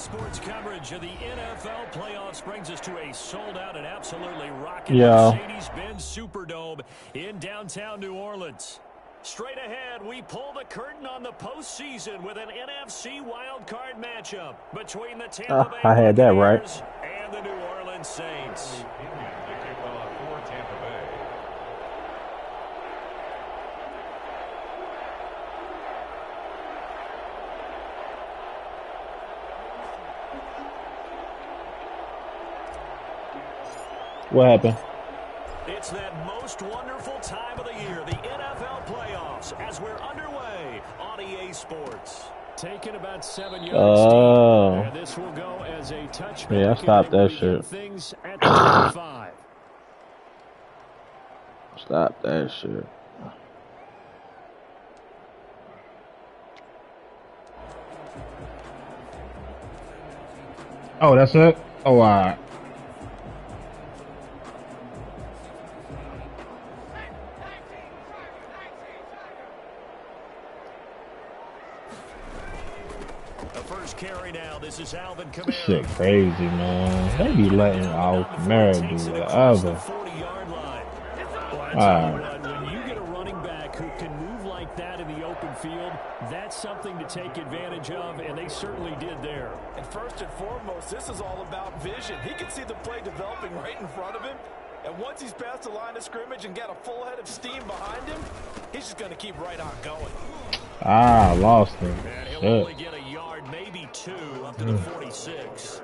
Sports coverage of the NFL playoffs brings us to a sold-out and absolutely rocking Mercedes-Benz Superdome in downtown New Orleans. Straight ahead, we pull the curtain on the postseason with an NFC wildcard matchup between the Tampa Bay I had that right. And the New Orleans Saints. What happened? It's that most wonderful time of the year, the NFL playoffs, as we're underway on EA Sports. Taking about 7 yards. And this will go as a touchback. Yeah, I stopped that shit. Things at the 25. Stop that shit. Oh, that's it? Oh, all right. Carry now. This is Alvin Kamara. This shit crazy, man. They be letting Kamara do whatever. When you get a running back who can move like that in the open field, that's something to take advantage of, and they certainly did there. And first and foremost, this is all about vision. He can see the play developing right in front of him, and once he's past the line of scrimmage and got a full head of steam behind him, he's just going to keep right on going. I lost him. And he'll only get a yard, maybe two, up to the 46.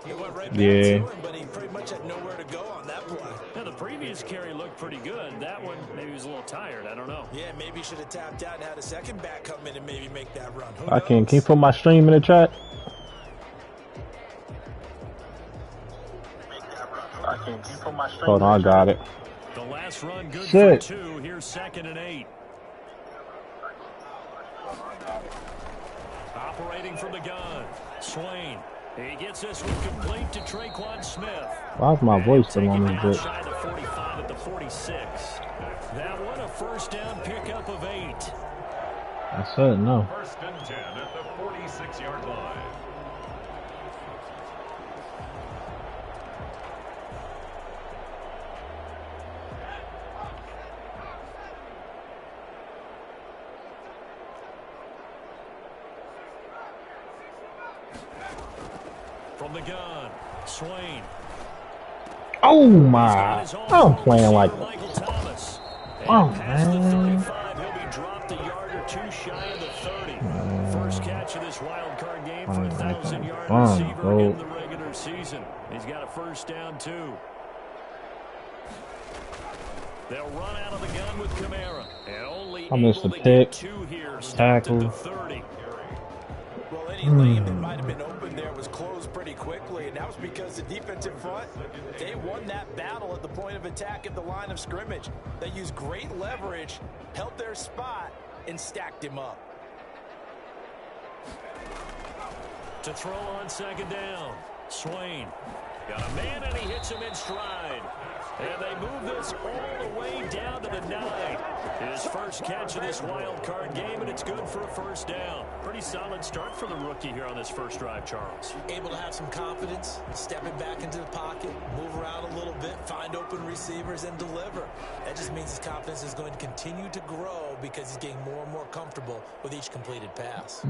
He went right back to him, but he pretty much had nowhere to go on that play. Now, the previous carry looked pretty good. That one, maybe he was a little tired. I don't know. Yeah, maybe he should have tapped out and had a second back come in and maybe make that run. Can you put my stream in the chat? Hold on, I got it. The last run good for two. Here's 2nd and 8. Operating from the gun, Swain. He gets this one complete to Traquan Smith. Why's my voice still on this bit? Shy the 45 at the 46. That one a first down pickup of 8. I said no. 1st and 10 at the 46-yard line. From the gun, Swain. Oh my! I'm playing like. Oh man! He'll be dropped a yard or two shy of the 30. First catch of this wild card game for a 1,000-yard receiver in the regular season. He's got a first down too. They'll run out of the gun with Kamara, and only I missed the pick. Tackle. Well, any lane that might have been open there was closed pretty quickly, and that was because the defensive front, they won that battle at the point of attack at the line of scrimmage. They used great leverage, held their spot, and stacked him up. To throw on 2nd down, Swain. Got a man, and he hits him in stride. And they move this all the way down to the 9. His first catch of this wild card game, and it's good for a first down. Pretty solid start for the rookie here on this first drive, Charles. Able to have some confidence, stepping back into the pocket, move around a little bit, find open receivers, and deliver. That just means his confidence is going to continue to grow because he's getting more and more comfortable with each completed pass.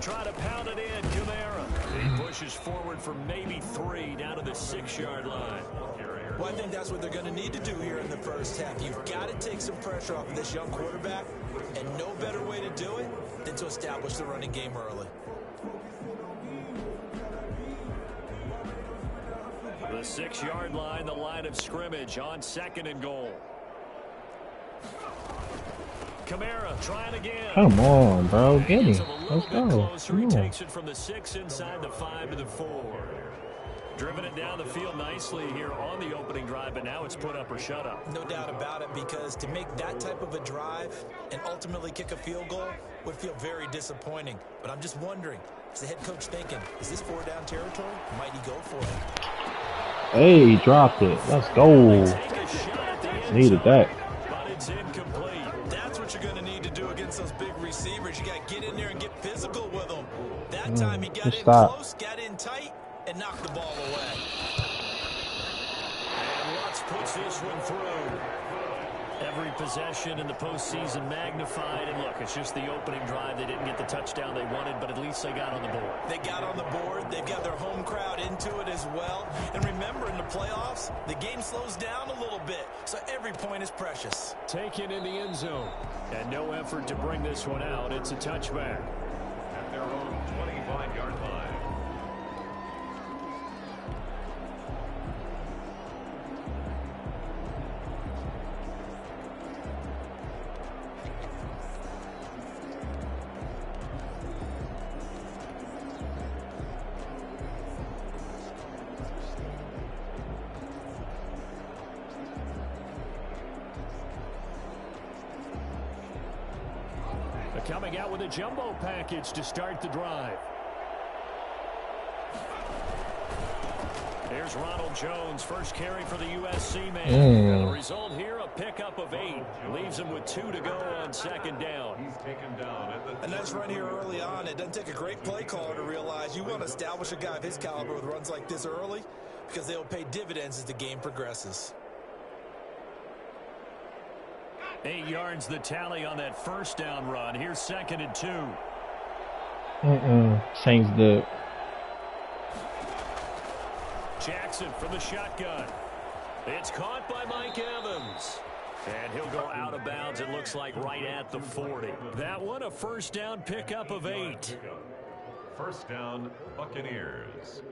Try to pound it in, Kamara. He pushes forward for maybe 3 down to the 6-yard line. Well, I think that's what they're going to need to do here in the first half. You've got to take some pressure off of this young quarterback, and no better way to do it than to establish the running game early. The 6-yard line, the line of scrimmage on 2nd and goal. Kamara trying again. Come on, bro. Get him. Let's go. He takes it from the 6 inside the 5 to the 4. Driven it down the field nicely here on the opening drive, but now it's put up or shut up. No doubt about it, because to make that type of a drive and ultimately kick a field goal would feel very disappointing. But I'm just wondering, is the head coach thinking, is this 4-down territory? Might he go for it? Hey, he dropped it. Let's go. Needed that. But it's incomplete. That's what you're going to need to do against those big receivers. You got to get in there and get physical with them. That time he got in close, got in tight, and knocked the ball away. And Lutz puts this one through. Every possession in the postseason magnified. And look, it's just the opening drive. They didn't get the touchdown they wanted, but at least they got on the board. They got on the board. They've got their home crowd into it as well. And remember, in the playoffs, the game slows down a little bit, so every point is precious. Taken in the end zone. And no effort to bring this one out. It's a touchback. At their own 25-yard line. Coming out with a jumbo package to start the drive. Here's Ronald Jones, first carry for the USC man. And the result here, a pickup of 8. Leaves him with 2 to go on second down. He's taken down at the a nice run here early on. It doesn't take a great play caller to realize you want to establish a guy of his caliber with runs like this early because they'll pay dividends as the game progresses. 8 yards the tally on that first down run. Here's 2nd and 2. Saints the Jackson from the shotgun. It's caught by Mike Evans. And he'll go out of bounds, it looks like, right at the 40. That one, a first down pickup of 8. first down, Buccaneers.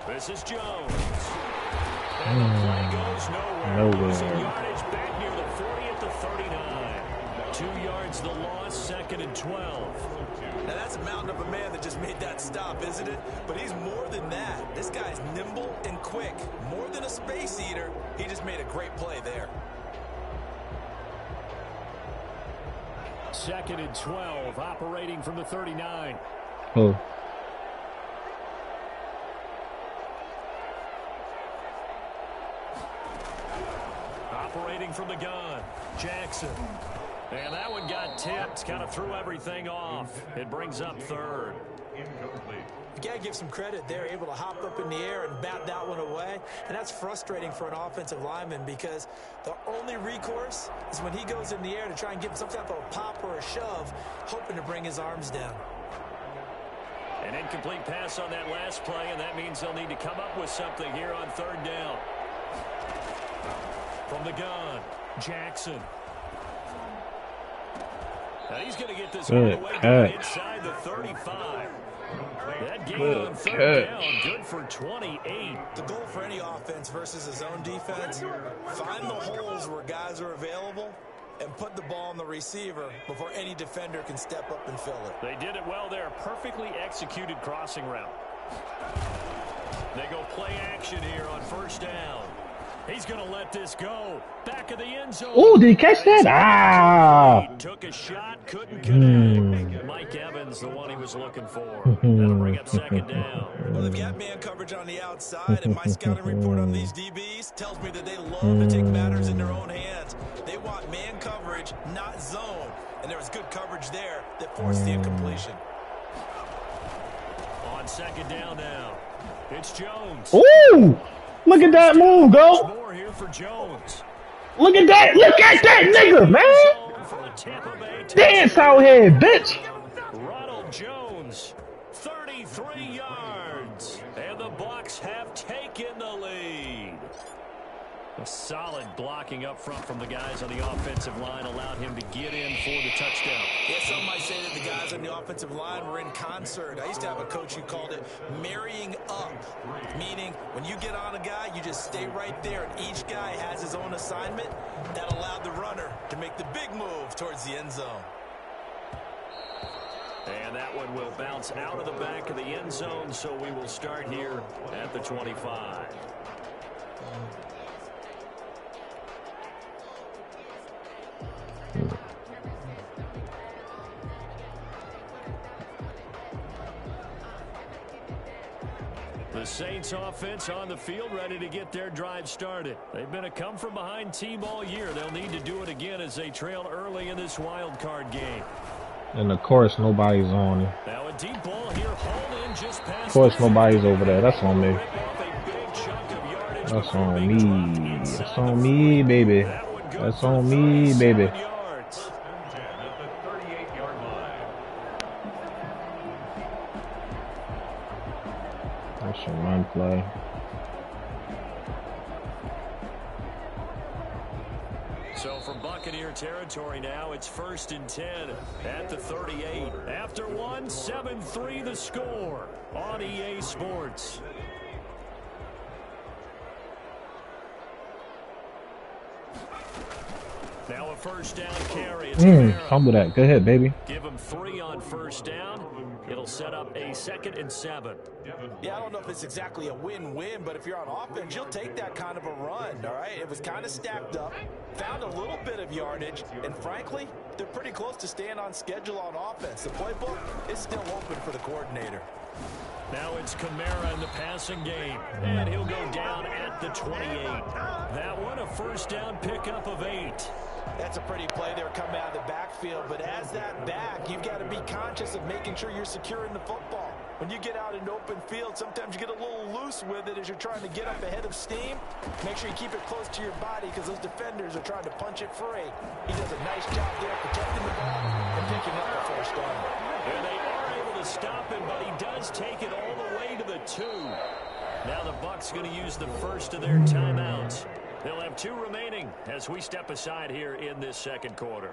This is Jones. And the play goes nowhere. Losing yardage back near the 40 at the 39. 2 yards the loss, 2nd and 12. Now that's a mountain of a man that just made that stop, isn't it? But he's more than that. This guy's nimble and quick. More than a space eater. He just made a great play there. 2nd and 12, operating from the 39. Oh. Operating from the gun, Jackson. And that one got tipped, kind of threw everything off. It brings up 3rd. Incomplete. You got to give some credit. They're able to hop up in the air and bat that one away. And that's frustrating for an offensive lineman because the only recourse is when he goes in the air to try and give some type of a pop or a shove, hoping to bring his arms down. An incomplete pass on that last play, and that means they'll need to come up with something here on 3rd down. From the gun, Jackson. Now he's going to get this all the way down inside the 35. That gain on 3rd down, good for 28. The goal for any offense versus his own defense, find the holes where guys are available and put the ball on the receiver before any defender can step up and fill it. They did it well there. Perfectly executed crossing route. They go play action here on 1st down. He's going to let this go. Back of the end zone. Oh, did he catch that? Ah! He took a shot, couldn't connect. Mike Evans, the one he was looking for. That'll bring up 2nd down. Well, they've got man coverage on the outside, and my scouting report on these DBs tells me that they love to take matters in their own hands. They want man coverage, not zone. And there was good coverage there that forced the incompletion. On 2nd down now, it's Jones. Ooh! Look at that move, go! More here for Jones. Look at that! Look at that nigga, man! Dance out here, bitch! Ronald Jones, 33 yards, and the Bucs have taken the lead. A solid blocking up front from the guys on the offensive line allowed him to get in for the touchdown. Yeah, some might say that the guys on the offensive line were in concert. I used to have a coach who called it marrying up, meaning when you get on a guy, you just stay right there, and each guy has his own assignment. That allowed the runner to make the big move towards the end zone. And that one will bounce out of the back of the end zone, so we will start here at the 25. Saints offense on the field, ready to get their drive started. They've been a come-from-behind team all year. They'll need to do it again as they trail early in this wild card game. And of course, nobody's on it. Now a deep ball here, hauled in just past. Of course, nobody's over there. That's on me. That's on me. That's on me, baby. That's on me, baby. That's a run play. So from Buccaneer territory now, it's 1st and 10 at the 38. After one, 7-3 the score on EA Sports. Now a first down carry. Fumble that. Go ahead, baby. Give him 3 on first down. It'll set up a 2nd and 7. Yeah, I don't know if it's exactly a win-win, but if you're on offense, you'll take that kind of a run, all right? It was kind of stacked up, found a little bit of yardage, and frankly, they're pretty close to staying on schedule on offense. The playbook is still open for the coordinator. Now it's Kamara in the passing game, and he'll go down at the 28. That one, a first down pickup of 8. That's a pretty play there coming out of the backfield, but as that back, you've got to be conscious of making sure you're securing the football. When you get out in open field, sometimes you get a little loose with it as you're trying to get up ahead of steam. Make sure you keep it close to your body because those defenders are trying to punch it free. He does a nice job there protecting the ball and picking up the first down. And they are able to stop him, but he does take it all the way to the 2. Now the Bucs going to use the first of their timeouts. They'll have 2 remaining as we step aside here in this second quarter.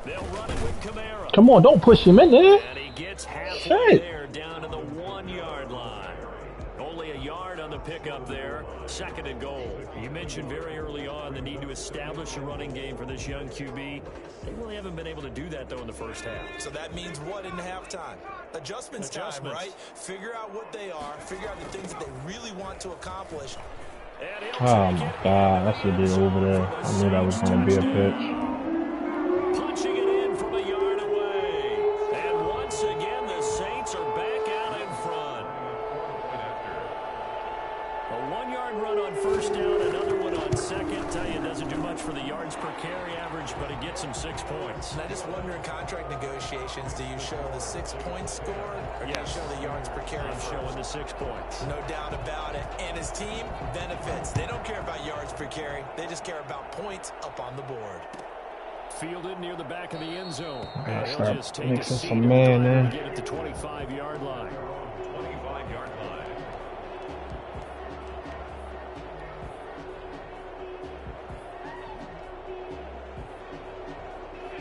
They'll run it with Kamara. Come on, don't push him in there. And he gets halfway there down to the 1-yard line. Only a yard on the pickup there. 2nd and goal. You mentioned very early on the need to establish a running game for this young QB. They really haven't been able to do that, though, in the first half. So that means what in halftime? Adjustments time, right? Figure out what they are. Figure out the things that they really want to accomplish. Oh, my God. That's what they did over there. I knew that was going to be a pitch. Punching it in from a yard away. And once again, the Saints are back out in front. A 1-yard run on first down, another one on second. Tell you, it doesn't do much for the yards per carry average, but it gets him 6 points. And I just wonder in contract negotiations, do you show the 6 points scored or do you show the yards per carry? I'm showing the 6 points. No doubt about it. And his team benefits. They don't care about yards per carry. They just care about points up on the board. Fielded near the back of the end zone. Start just take mixing a seat some man and there. get at the 25-yard line. 25-yard line.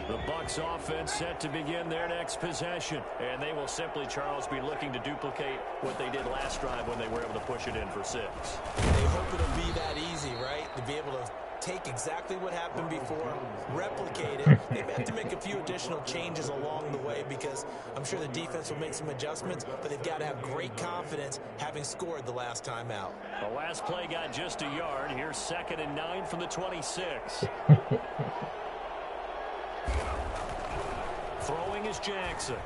The Bucs offense set to begin their next possession. And they will simply, Charles, be looking to duplicate what they did last drive when they were able to push it in for 6. They hope it'll be that easy, right? To be able to take exactly what happened before, replicate it. They have to make a few additional changes along the way because I'm sure the defense will make some adjustments, but they've got to have great confidence having scored the last time out. The last play got just a yard. Here's 2nd and 9 from the 26. Throwing is Jackson.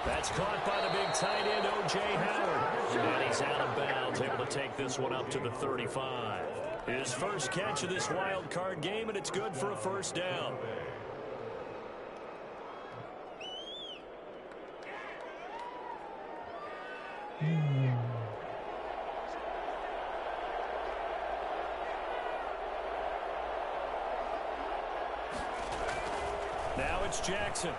That's caught by the big tight end, O.J. Howard. And he's out of bounds, able to take this one up to the 35. His first catch of this wild card game, and it's good for a first down. Now it's Jackson.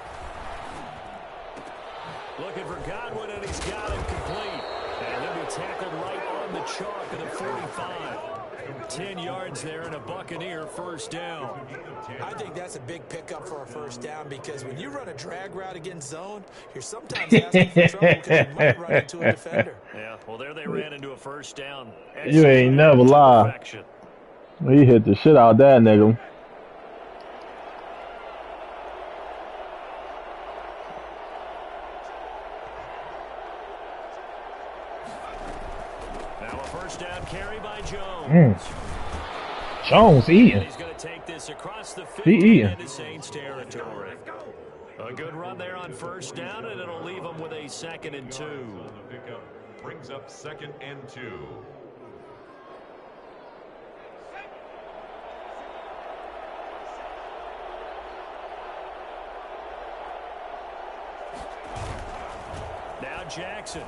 Looking for Godwin, and he's got it complete. And he'll be tackled right on the chalk of the 45. 10 yards there and a Buccaneer first down. I think that's a big pickup for a first down because when you run a drag route against zone, you're sometimes asking for trouble because you might run into a defender. Yeah, well, there they ran into a first down. You ain't never lie. He hit the shit out of that nigga. Jones eating. He's going to take this across the 50 He eating. into Saints territory. A good run there on first down, and it'll leave them with a 2nd and 2. Brings up 2nd and 2. Now Jackson.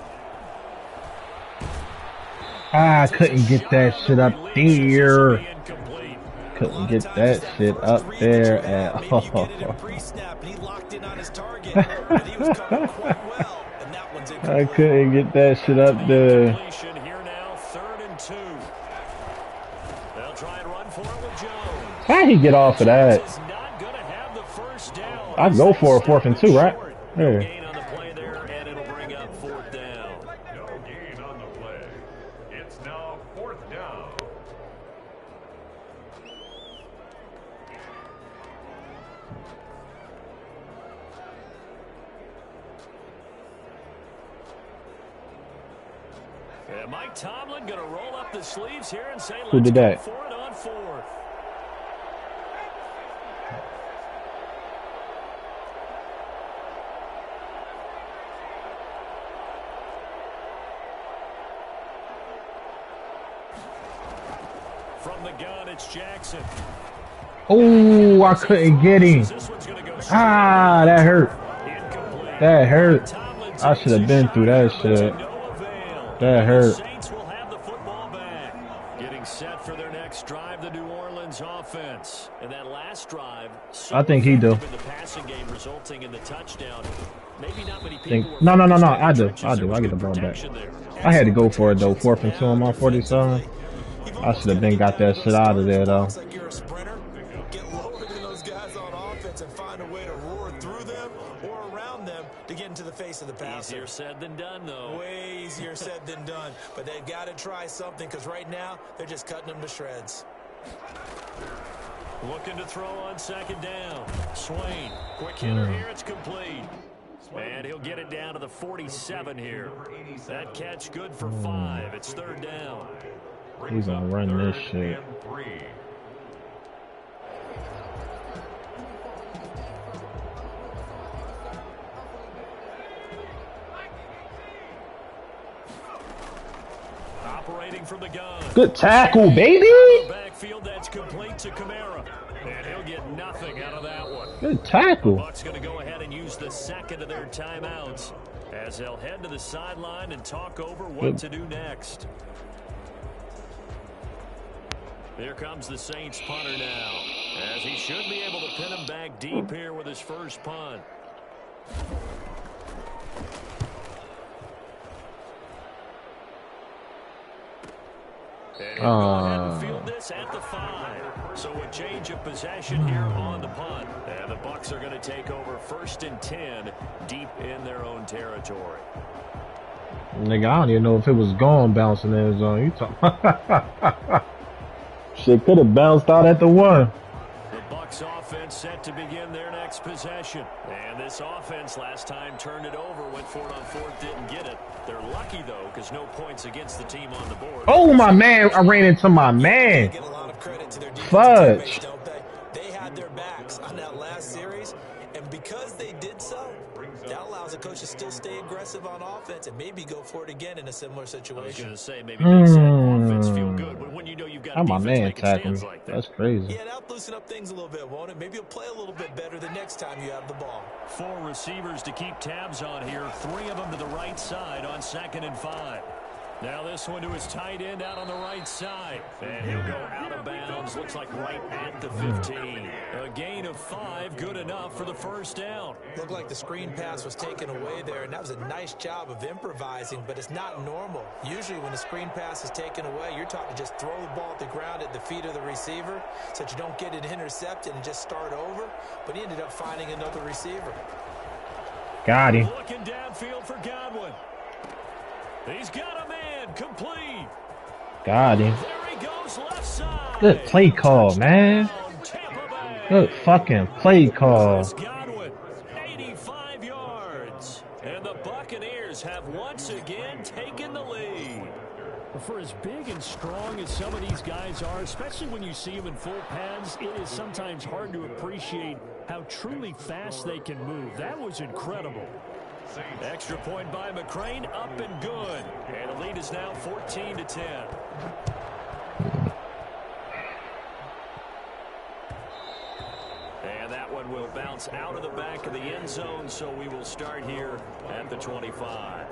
I couldn't get that shit up there. Couldn't get that shit up there at all. I couldn't get that shit up there. Here now, 3rd and 2. They'll try and run for it with Jones. How'd he get off of that? Is not going to have the first down. I'd go for a 4th and 2, right? No Yeah. gain on the play there, and it'll bring up 4th down. No gain on the play. It's now 4th down. And Mike Tomlin going to roll up the sleeves here and say, Who did that? for it on 4th. From the gun, it's Jackson. Oh, I couldn't get him. Ah, that hurt. That hurt. I should have been through that shit. That hurt. Saints will have the football back. Getting set for their next drive, the New Orleans offense. And that last drive, I think he do. in the passing game, resulting in the touchdown. Maybe not many people were No. I do. trenches. I There was get the good ball back. protection there. I had to go for it though. 4th and 2 on my 47. I should have been got that shit out of there though. Looks like you're a sprinter. Get lower than those guys on offense and find a way to roar through them or around them to get into the face of the passer. Easier said than done, though. Way easier said than done. But they've got to try something because right now they're just cutting them to shreds. Looking to throw on 2nd down. Swain, quick hitter here, it's complete. And he'll get it down to the 47 here. That catch good for 5. It's 3rd down. He's gonna run this shit. Operating from the gun. Good tackle, baby. Backfield, that's complete to Kamara. And he'll get nothing out of that one. Good tackle. Bucs going to go ahead and use the 2nd of their timeouts as they'll head to the sideline and talk over what to do next. Here comes the Saints punter now, as he should be able to pin him back deep here with his first punt. And he'll go ahead and field this at the 5. So a change of possession here on the punt. And the Bucs are going to take over 1st and 10 deep in their own territory. Nigga, I don't even know if it was gone bouncing in his zone. You talk. Shit could have bounced out at the 1. The Bucs offense set to begin their next possession. And this offense last time turned it over, went for it on 4th, didn't get it. They're lucky, though, because no points against the team on the board. Oh, my man. I ran into my man. Get a lot of credit to their Fudge. teammates, don't they? They had their backs on that last series, and because they did so, that allows a coach to still stay aggressive on offense and maybe go for it again in a similar I was situation. going to say, maybe makes that offense feel good, but when you know you've got a How my defense man making tackling? stands like that. That's crazy. Yeah, that'll loosen up things a little bit, won't it? Maybe you'll play a little bit better the next time you have the ball. 4 receivers to keep tabs on here. 3 of them to the right side on 2nd and 5. Now this one to his tight end out on the right side. And he'll go out of bounds. Looks like right at the 15. A gain of 5. Good enough for the first down. Looked like the screen pass was taken away there, and that was a nice job of improvising, but it's not normal. Usually when the screen pass is taken away, you're talking just throw the ball at the ground at the feet of the receiver so that you don't get it intercepted and just start over. But he ended up finding another receiver. Got him. Looking downfield for Godwin. He's got a man complete. Got him. There he goes left side. Good play call, man. Tampa Bay. Good fucking play call. Godwin, 85 yards. And the Buccaneers have once again taken the lead. For as big and strong as some of these guys are, especially when you see them in full pads, it is sometimes hard to appreciate how truly fast they can move. That was incredible. Extra point by McCrane, up and good. And the lead is now 14-10. And that one will bounce out of the back of the end zone, so we will start here at the 25.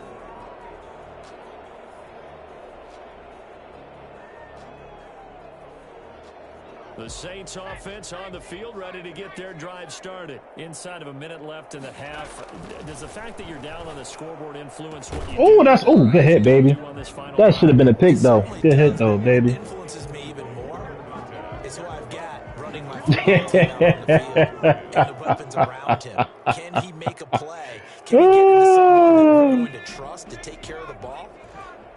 The Saints offense on the field, ready to get their drive started. Inside of a minute left in the half. Does the fact that you're down on the scoreboard influence what you do? That's good hit, baby. That should have been a pick, though. Good hit, though, baby. Influences me even more is who I've got running my football team out on the field and the weapons around him. Can he make a play? Can he get into someone that we're going to trust to take care of the ball?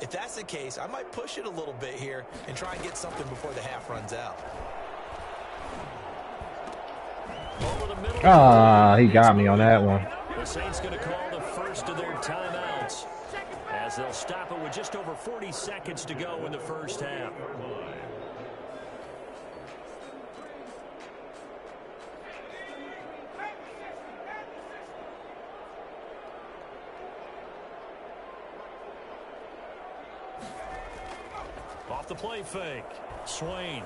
If that's the case, I might push it a little bit here and try and get something before the half runs out. He got me on that one. The Saints going to call the first of their timeouts as they'll stop it with just over 40 seconds to go in the first half. Off the play fake, Swain.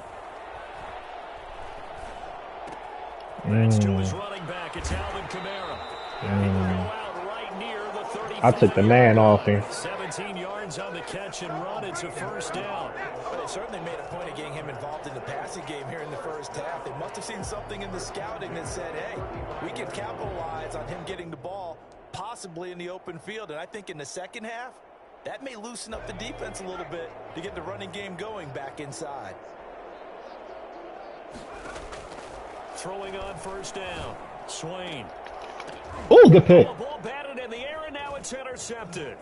That's to his running back. It's Alvin Kamara. He will go out right near the 35. I took the man off him. 17 yards on the catch and run. It's a first down. Well, they certainly made a point of getting him involved in the passing game here in the first half. They must have seen something in the scouting that said, hey, we can capitalize on him getting the ball possibly in the open field. And I think in the second half, that may loosen up the defense a little bit to get the running game going back inside. Throwing on first down. Swain. Oh, good pick. The ball batted in the air, and now it's intercepted.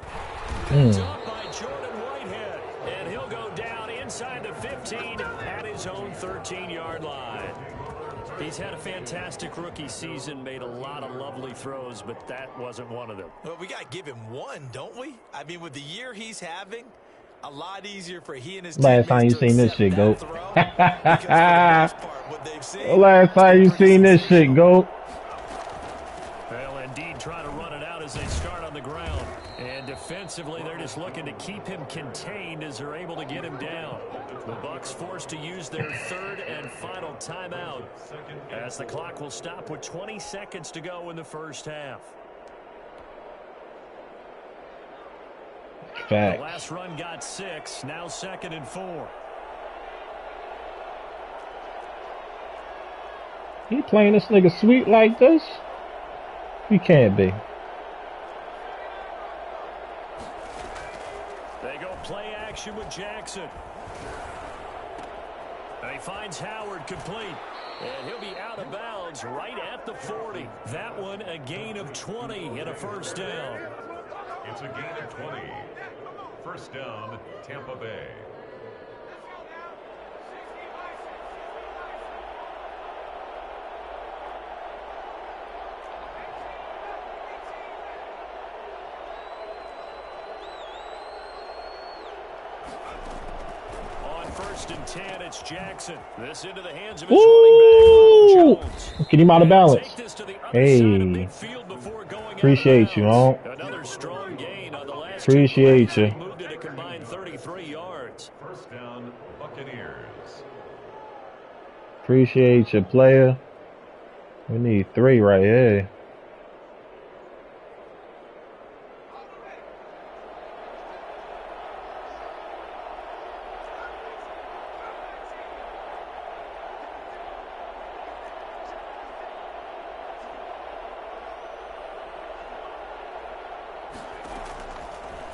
Picked up by Jordan Whitehead. And he'll go down inside the 15 at his own 13-yard line. He's had a fantastic rookie season, made a lot of lovely throws, but that wasn't one of them. Well, we got to give him one, don't we? I mean, with the year he's having, a lot easier for he and his last time you seen this shit, Goat. Last time you seen this shit, Goat. Well, indeed, trying to run it out as they start on the ground. And defensively, they're just looking to keep him contained as they're able to get him down. The Bucs forced to use their third and final timeout as the clock will stop with 20 seconds to go in the first half. Facts. The last run got 6, now 2nd and 4. He playing this nigga sweet like this? He can't be. They go play action with Jackson. And he finds Howard complete. And he'll be out of bounds right at the 40. That one a gain of 20 and a first down. It's a gain of 20. First down, Tampa Bay. On 1st and 10, it's Jackson. This into the hands of his running back, Jones. Get him out of balance. Hey, appreciate you, huh? Another strong gain on the last Appreciate you. moved it a combined 33 yards. First down, Buccaneers. Appreciate you, player. We need 3 right here.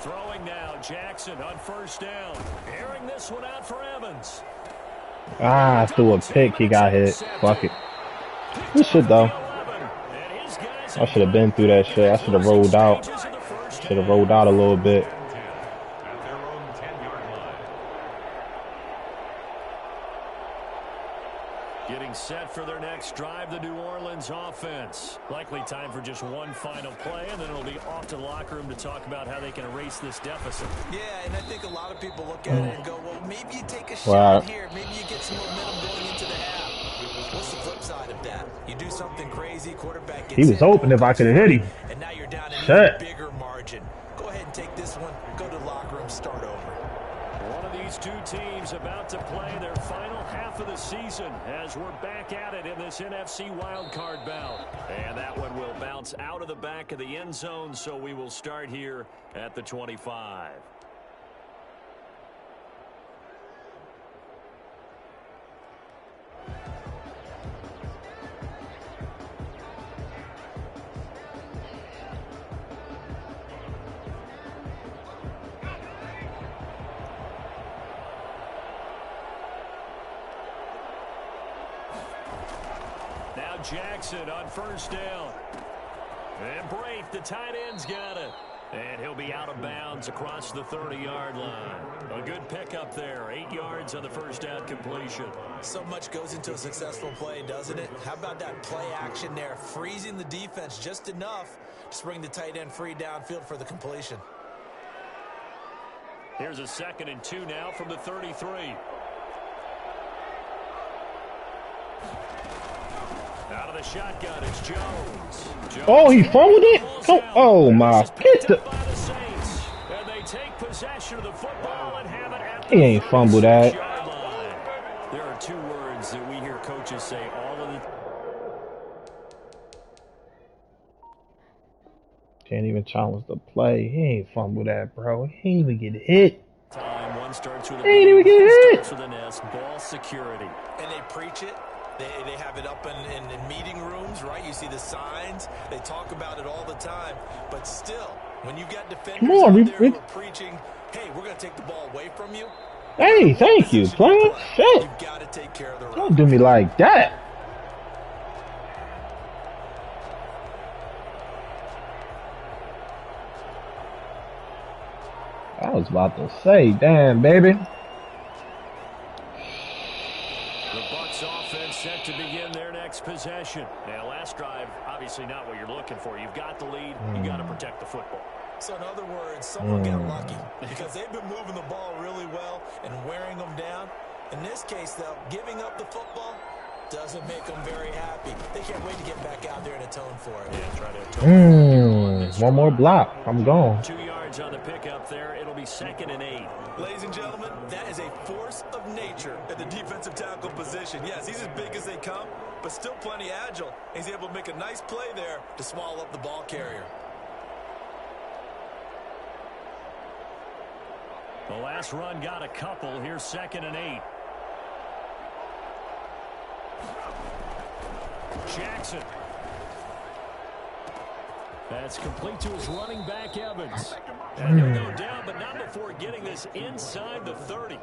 Throwing now, Jackson on first down. Airing this one out for Evans. I threw a pick. He got hit. Fuck it. Good shit, though. I should have been through that shit. I should have rolled out. Should have rolled out a little bit. At their own 10-yard line. Getting set for their next drive, the New Orleans offense. Likely time for just one final play, and then it'll be off to the locker room to talk about how they can erase this deficit. Yeah, and I think a lot of people look at it and go, well, maybe you take a shot here. Maybe you get some momentum going into the half. What's the flip side of that? You do something crazy, quarterback gets He was open if I could have hit him. And now you're down an even bigger margin. Go ahead and take this one, go to the locker room, start over. One of these two teams about to play their final half of the season as we're back at it in this NFC wildcard bout. And that one will bounce out of the back of the end zone, so we will start here at the 25. Now Jackson on first down. And Braith, the tight end's got it. And he'll be out of bounds across the 30-yard line. A good pickup there. 8 yards on the first down completion. So much goes into a successful play, doesn't it? How about that play action there? Freezing the defense just enough to bring the tight end free downfield for the completion. Here's a 2nd and 2 now from the 33. Out of the shotgun, it's Jones. Oh, he fumbled it? Oh, my. Get the... And they take possession of the football and have it at He ain't fumbled that. There are 2 words that we hear coaches say all of the Can't even challenge the play. He ain't fumbled that, bro. He ain't even get hit. time. One starts with a he ain't even get hit. starts with an S. Ball security. And they preach it. They have it up in meeting rooms, right? You see the signs. They talk about it all the time. But still, when you got defenders out there who are preaching, hey, we're going to take the ball away from you. Hey, thank you, player. Shit. You've got to take care of the run. Don't do me like that. I was about to say, damn, baby. The Bucs offense set to begin their next possession. Now, last drive, obviously not what you're looking for. You've got the lead. You got to protect the football. So, in other words, someone get lucky because they've been moving the ball really well and wearing them down. In this case, though, giving up the football doesn't make them very happy. They can't wait to get back out there and atone for it. Yeah, try to atone. One more block. I'm gone. 2 yards on the pickup there. It'll be 2nd and 8. Ladies and gentlemen, that is a force of nature at the defensive tackle position. Yes, he's as big as they come, but still plenty agile. He's able to make a nice play there to swallow up the ball carrier. The last run got a couple. Here's 2nd and 8. Jackson. That's complete to his running back, Evans. And he'll go down, but not before getting this inside the 30.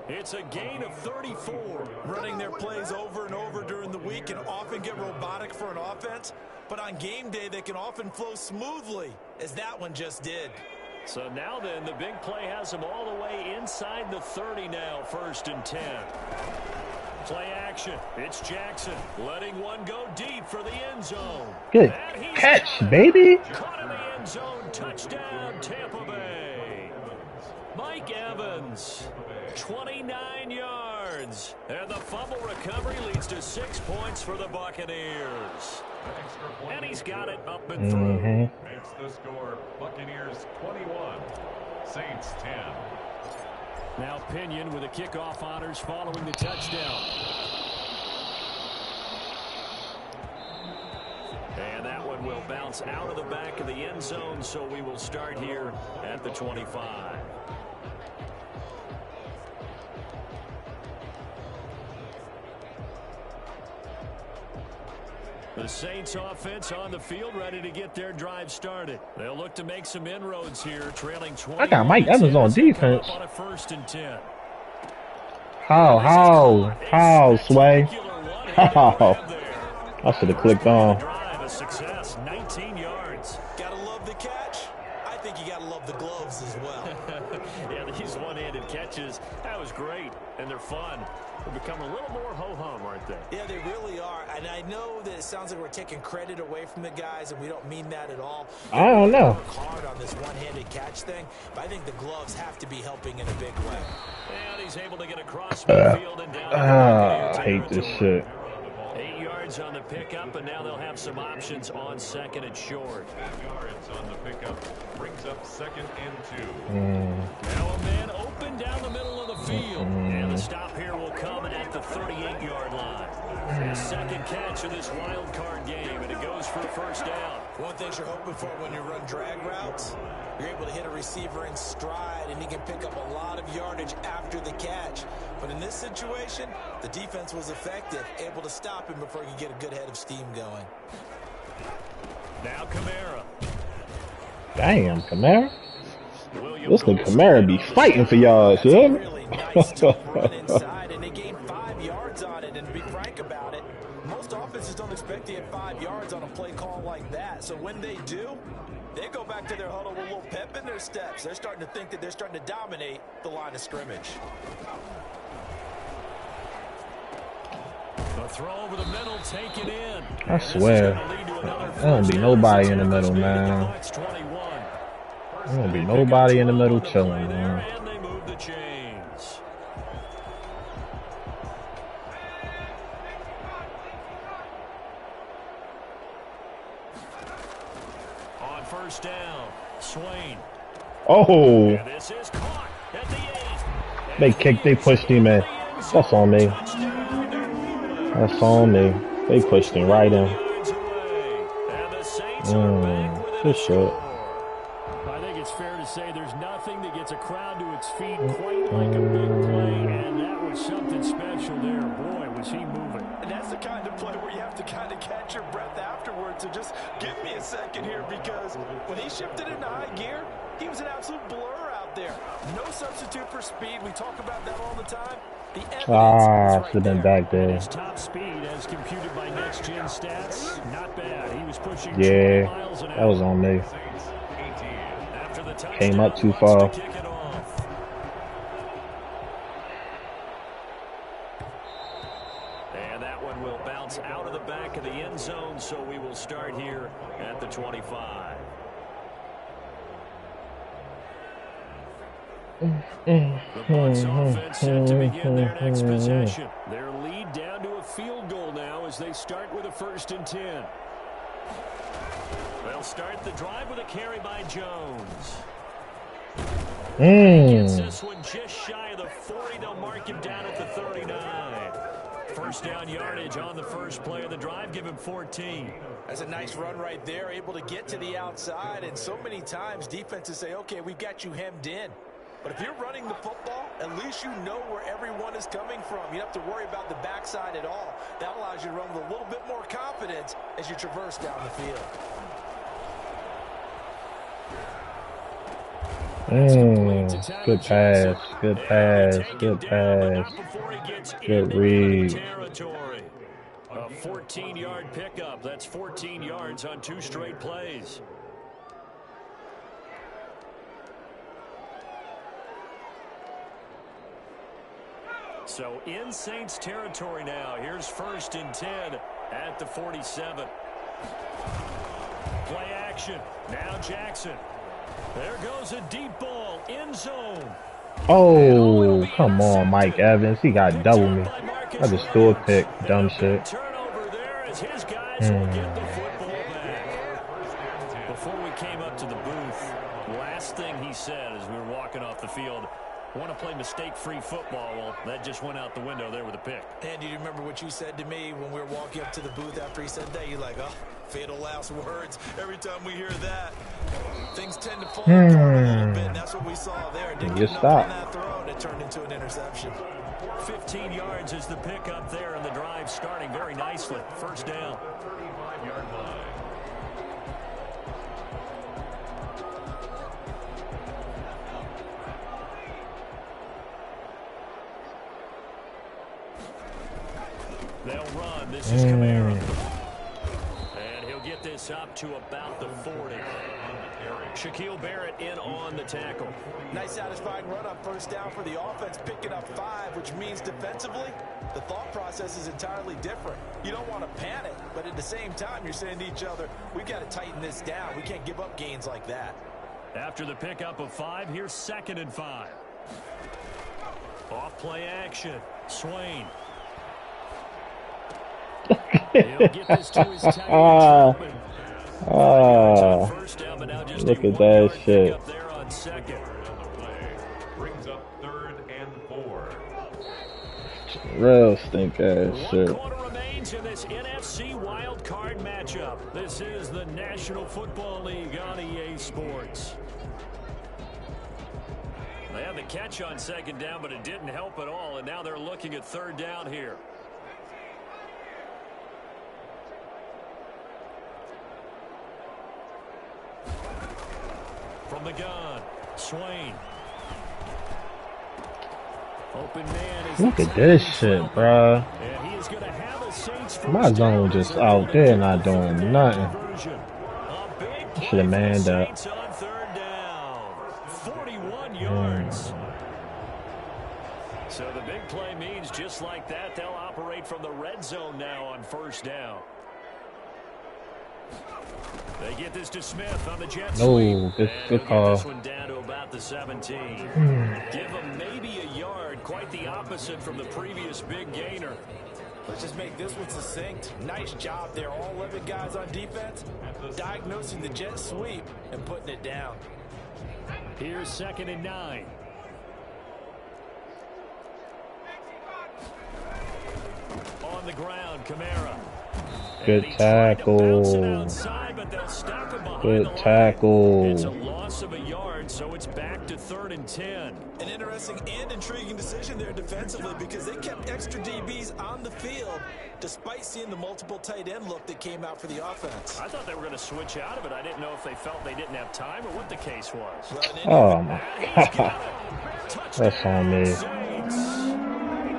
It's a gain of 34. Running their plays over and over during the week can often get robotic for an offense, but on game day they can often flow smoothly, as that one just did. So now then, the big play has him all the way inside the 30 now, 1st and 10. Play action. It's Jackson letting one go deep for the end zone. Good catch, baby. Caught in the end zone. Touchdown, Tampa Bay. Mike Evans, 29 yards. And the fumble recovery leads to 6 points for the Buccaneers. And he's got it up and through. Makes the score Buccaneers 21, Saints 10. Now Pinion with a kickoff honors following the touchdown. And that one will bounce out of the back of the end zone, so we will start here at the 25. The Saints offense on the field ready to get their drive started. They'll look to make some inroads here, trailing 20. I got Mike Evans on defense. On a 1st and 10. How, Sway? How? I should have clicked on. Drive a success, 19 yards. Gotta love the catch. I think you gotta love the gloves as well. Yeah, these one-handed catches, that was great, and they're fun. They become a little more ho-hum, aren't they? Yeah, they really are. And I know that it sounds like we're taking credit away from the guys, and we don't mean that at all. I don't know. Work hard on this one-handed catch thing, but I think the gloves have to be helping in a big way. And he's able to get across midfield and down. I hate this shit. 8 yards on the pickup, and now they'll have some options on second and short. 8 yards on the pickup brings up 2nd and 2. Now a man open down the middle of the field. And the stop here will come at the 38-yard line. His second catch of this wild card game, and it goes for a first down. One thing you're hoping for when you run drag routes, you're able to hit a receiver in stride, and he can pick up a lot of yardage after the catch. But in this situation, the defense was effective, able to stop him before he could get a good head of steam going. Now Kamara. Damn, Kamara. Listen, Kamara be fighting for y'all, yeah? Really nice tough run inside, and they gained 5 yards on it. And to be frank about it, most offenses don't expect to get 5 yards on a play call like that. So when they do, they go back to their huddle with a little pep in their steps. They're starting to think that they're starting to dominate the line of scrimmage. A throw over the middle, taken in. I swear. There don't be nobody in the middle, man. There don't be nobody in the middle chilling, man. And they move the chains. On first down, Swain. Oh, And this is caught at the 8. they pushed him in. That's on me. That's on me. They pushed him right in. Good shit. I think it's fair to say there's nothing that gets a crowd to its feet quite like a big play, and that was something special there. Boy, was he moving. And that's the kind of play where you have to kind of catch your breath afterwards. So just give me a second here, because when he shifted into high gear, he was an absolute blur out there. No substitute for speed. We talk about that all the time. Should have been back there. His top speed, as computed by Next Gen Stats, not bad. He was pushing 20 Yeah, miles an hour. that was on me. After the touchdown, Came up too wants far. to kick it off. And that one will bounce out of the back of the end zone, so we will start here at the 25. The Bucs offense set to begin their next possession. Their lead down to a field goal now as they start with a 1st and 10. They'll start the drive with a carry by Jones. Gets this one just shy of the 40. They'll mark him down at the 39. First down yardage on the first play of the drive. Give him 14. That's a nice run right there, able to get to the outside. And so many times defenses say, okay, we've got you hemmed in. But if you're running the football, at least you know where everyone is coming from. You don't have to worry about the backside at all. That allows you to run with a little bit more confidence as you traverse down the field. Good pass, good pass, good pass. Good read. A 14-yard pickup. That's 14 yards on 2 straight plays. So in Saints territory now. Here's 1st and 10 at the 47. Play action. Now Jackson. There goes a deep ball. End zone. Oh, come on, Mike Evans. He got double me. I just threw a pick. Dumb shit. Turnover there as his guys will get the football back. Before we came up to the booth, last thing he said as we were walking off the field, want to play mistake-free football. Well, that just went out the window there with a pick. And do you remember what you said to me when we were walking up to the booth after he said that? You're like, oh, fatal last words. Every time we hear that, things tend to fall apart a little bit. And that's what we saw there. Didn't get enough on that throw, and it turned into an interception. 15 yards is the pickup there, and the drive starting very nicely. First down. 35-yard line. They'll run. This is Kamara. And he'll get this up to about the 40. Shaquille Barrett in on the tackle. Nice satisfying run on first down for the offense, picking up 5, which means defensively, the thought process is entirely different. You don't want to panic, but at the same time, you're saying to each other, we've got to tighten this down. We can't give up gains like that. After the pickup of 5, here's 2nd and 5. Off play action. Swain. He'll get this to his tight end. Look at that shit. There on 2nd. Brings up 3rd and 4. Real stink ass shit. 1 quarter remains in this NFC wild card matchup. This is the National Football League on EA Sports. They had the catch on 2nd down, but it didn't help at all, and now they're looking at 3rd down here. From the gun, Swain. Open man is Look at this shit, bruh. and he is going to have a Saints My zone just out there not doing nothing. Should have manned up. Saints on 3rd down. 41 yards. So the big play means just like that, they'll operate from the red zone now on 1st down. They get this to Smith on the jet sweep. Good call. This one down to about the 17. Give them maybe a yard, quite the opposite from the previous big gainer. Let's just make this one succinct. Nice job there, all 11 guys on defense, diagnosing the jet sweep and putting it down. Here's 2nd and 9. On the ground, Kamara. Good tackle. Good tackle. It's a loss of a yard, so it's back to 3rd and 10. An interesting and intriguing decision there defensively because they kept extra DBs on the field despite seeing the multiple tight end look that came out for the offense. I thought they were going to switch out of it. I didn't know if they felt they didn't have time or what the case was. Oh my god. That's on me.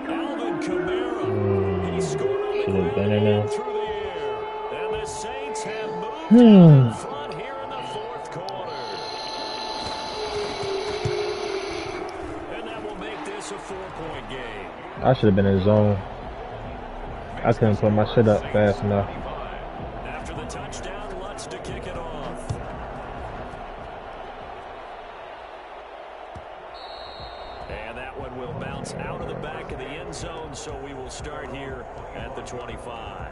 Alvin Kamara. He scored on the Should have been in there. through the air. And the Saints have moved to the front here in the 4th quarter. And that will make this a 4-point game. I should have been in zone. I couldn't put my shit up fast enough. After the touchdown, Lutz to kick it off. And that one will bounce out of the back of the end zone, so we will start here at the 25.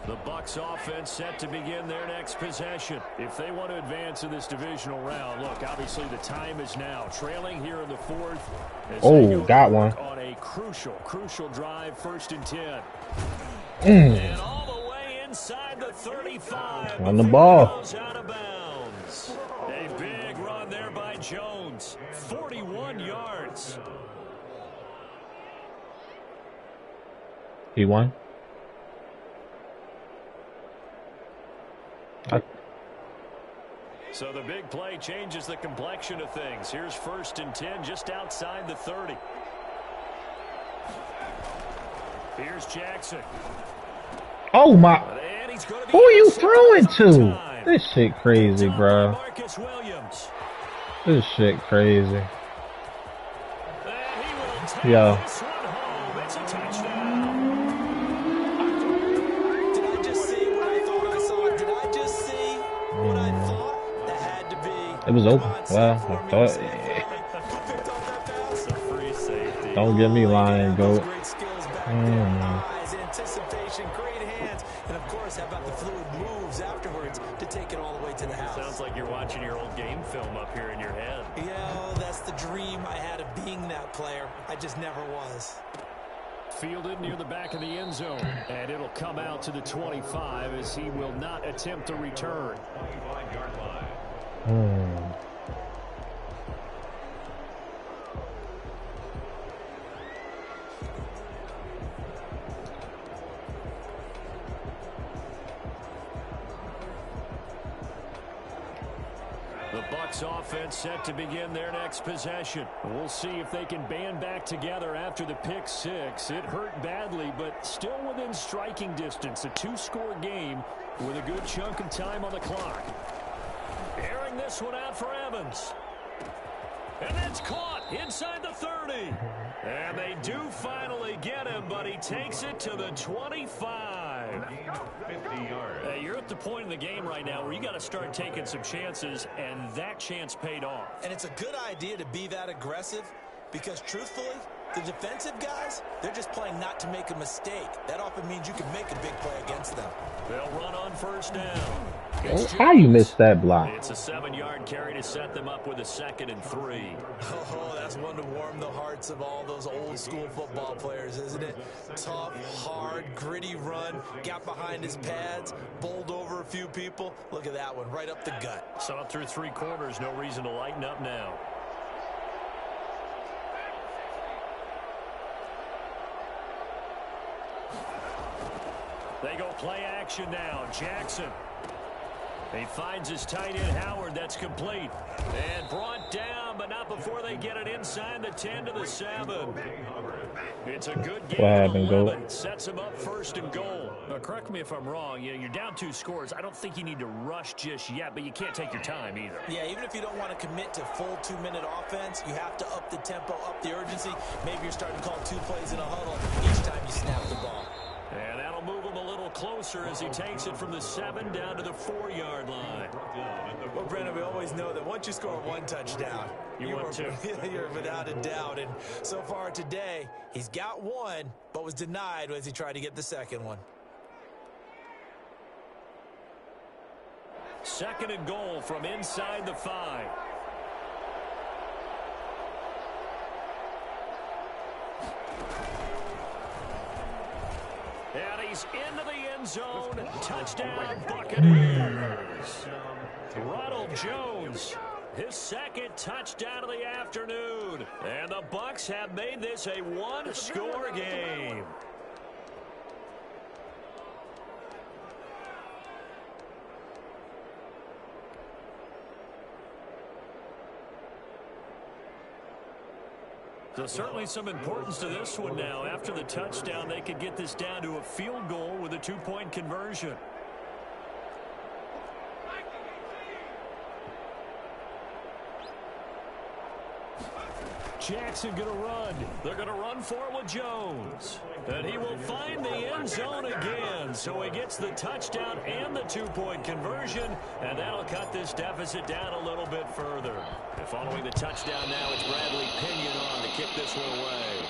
The Bucs offense set to begin their next possession. If they want to advance in this divisional round, look, obviously the time is now. Trailing here in the 4th. Oh, got one. On a crucial drive, 1st and 10. Mm. And all the way inside the 35. On the ball. Goes out of bounds. A big run there by Jones. 41 yards. He won. So the big play changes the complexion of things. Here's 1st and 10 just outside the 30. Here's Jackson. Oh my. Who are you throwing to? This shit crazy, bro. This shit crazy. Yo. It's a touchdown. It was open. Well, I thought. Don't get me lying, goat. Anticipation, great hands, and of course, how about the fluid moves afterwards to take it all the way to the house? Sounds like you're watching your old game film up here in your head. Yeah, that's the dream I had of being that player. I just never was. Fielded near the back of the end zone, and it'll come out to the 25 as he will not attempt to return. 25-yard line. Bucs offense set to begin their next possession. We'll see if they can band back together after the pick six. It hurt badly, but still within striking distance. A two-score game with a good chunk of time on the clock. Airing this one out for Evans. And that's caught inside the 30. And they do finally get him, but he takes it to the 25. 50 yards. Hey, you're at the point in the game right now where you got to start taking some chances, and that chance paid off. And it's a good idea to be that aggressive because, truthfully, the defensive guys, they're just playing not to make a mistake. That often means you can make a big play against them. They'll run on first down. How you missed that block? It's a 7-yard carry to set them up with a 2nd and 3. Oh, that's one to warm the hearts of all those old school football players, isn't it? Tough, hard, gritty run, got behind his pads, bowled over a few people. Look at that one, right up the gut. Saw it through 3 quarters, no reason to lighten up now. They go play action now. Jackson. He finds his tight end, Howard. That's complete. And brought down, but not before they get it inside the 10 to the 7. It's a good game. What happened, Gold? Sets him up 1st and goal. Now, correct me if I'm wrong. You're down 2 scores. I don't think you need to rush just yet, but you can't take your time either. Yeah, even if you don't want to commit to full 2-minute offense, you have to up the tempo, up the urgency. Maybe you're starting to call 2 plays in a huddle each time you snap the ball. And that'll move him a little closer as he takes it from the 7 down to the 4-yard line. Well, Brendan, we always know that once you score 1 touchdown, you're without a doubt. And so far today, he's got 1, but was denied as he tried to get the 2nd one. 2nd and goal from inside the 5. And he's into the end zone. Touchdown, Buccaneers. Ronald Jones, his 2nd touchdown of the afternoon. And the Bucs have made this a 1-score game. So certainly some importance to this one now. After the touchdown, they could get this down to a field goal with a 2-point conversion. Jackson going to run. They're going to run for it with Jones. And he will find the end zone again. So he gets the touchdown and the 2-point conversion. And that'll cut this deficit down a little bit further. And following the touchdown now, it's Bradley Pinion on to kick this one away.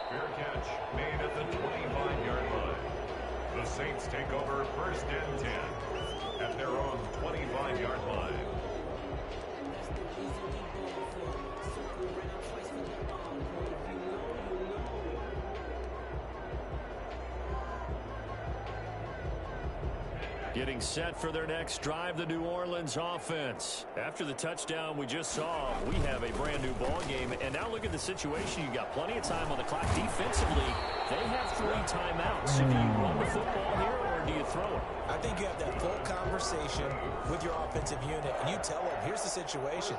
Fair catch made at the 25-yard line. The Saints take over 1st and 10 at their own 25-yard line. Getting set for their next drive, the New Orleans offense. After the touchdown we just saw, we have a brand new ball game. And now look at the situation. You got plenty of time on the clock. Defensively, they have 3 timeouts. So do you run the football here or do you throw it? I think you have that full conversation with your offensive unit, and you tell them, here's the situation.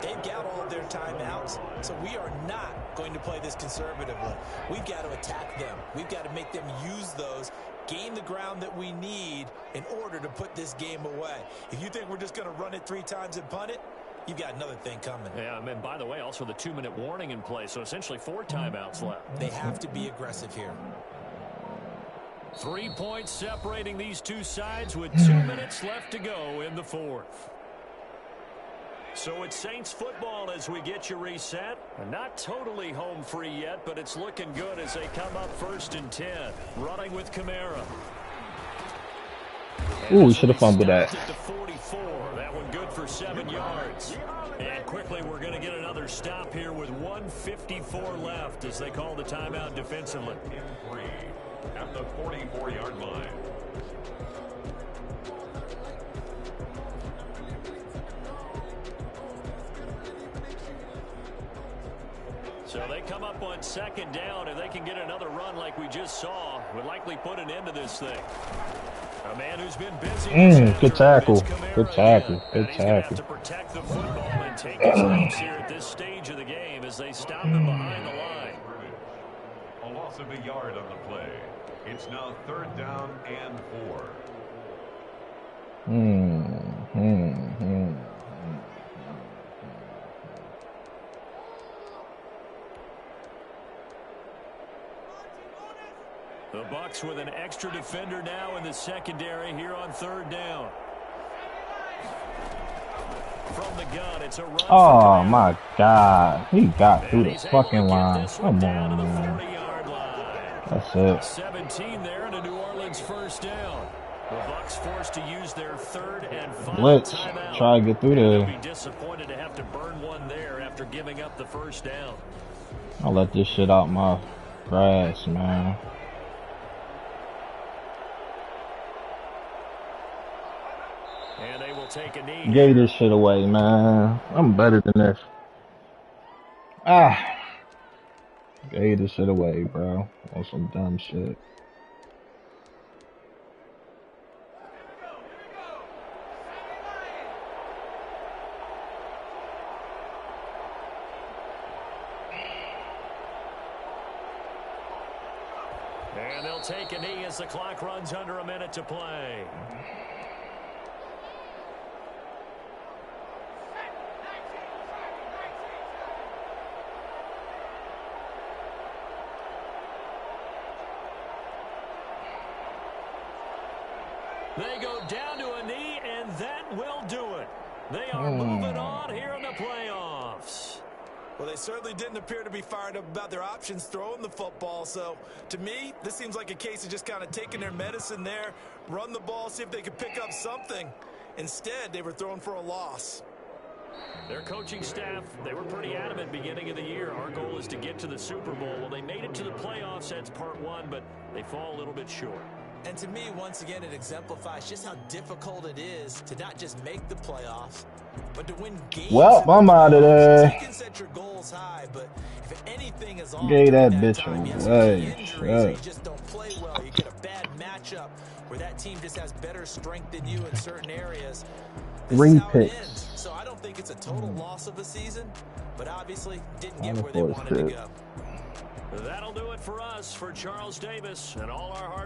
They've got all of their timeouts, so we are not going to play this conservatively. We've got to attack them. We've got to make them use those, gain the ground that we need in order to put this game away. If you think we're just going to run it 3 times and punt it, you've got another thing coming. Yeah, and by the way, also the 2-minute warning in play, so essentially 4 timeouts left. They have to be aggressive here. 3 points separating these two sides with 2 minutes left to go in the 4th. So it's Saints football as we get you reset. Not totally home free yet, but it's looking good as they come up 1st and 10. Running with Kamara. Ooh, should have fumbled that. At the 44. That one good for 7 yards. And quickly we're going to get another stop here with 1:54 left as they call the timeout defensively. At the 44-yard line. So they come up on 2nd down. If they can get another run like we just saw, would likely put an end to this thing. A man who's been busy Good tackle. Good tackle. Good he's gonna have tackle. to protect the football and take his lumps here at this stage of the game as they stop him behind the line. A loss of a yard on the play. It's now 3rd down and 4. The Bucs with an extra defender now in the secondary here on 3rd down. From the gun, it's a run. Oh my God, he got through the fucking line. Come on, man. That's it. 17 there and a New Orleans 1st down. The Bucs forced to use their 3rd and final Blitz. timeout. Try to get through They'll there. be disappointed to have to burn one there after giving up the 1st down. I'll let this shit out my grass, man. And they will take a knee. Gave this shit away, man. I'm better than this. Gave this shit away, bro. On some dumb shit. And they'll take a knee as the clock runs under a minute to play. They go down to a knee, and that will do it. They are moving on here in the playoffs. Well, they certainly didn't appear to be fired up about their options throwing the football. So, to me, this seems like a case of just kind of taking their medicine there, run the ball, see if they could pick up something. Instead, they were throwing for a loss. Their coaching staff, they were pretty adamant beginning of the year. Our goal is to get to the Super Bowl. Well, they made it to the playoffs. That's part one, but they fall a little bit short. And to me, once again, it exemplifies just how difficult it is to not just make the playoffs, but to win games. Well, I'm out of there. You can set your goals high, but if anything is off, Gave that during bitch time, you have away. some key injuries, or you just don't play well. You get a bad matchup where that team just has better strength than you in certain areas. This is how it ends. So I don't think it's a total loss of a season, but obviously didn't get where they wanted to go. That'll do it for us. For Charles Davis and all our hard work.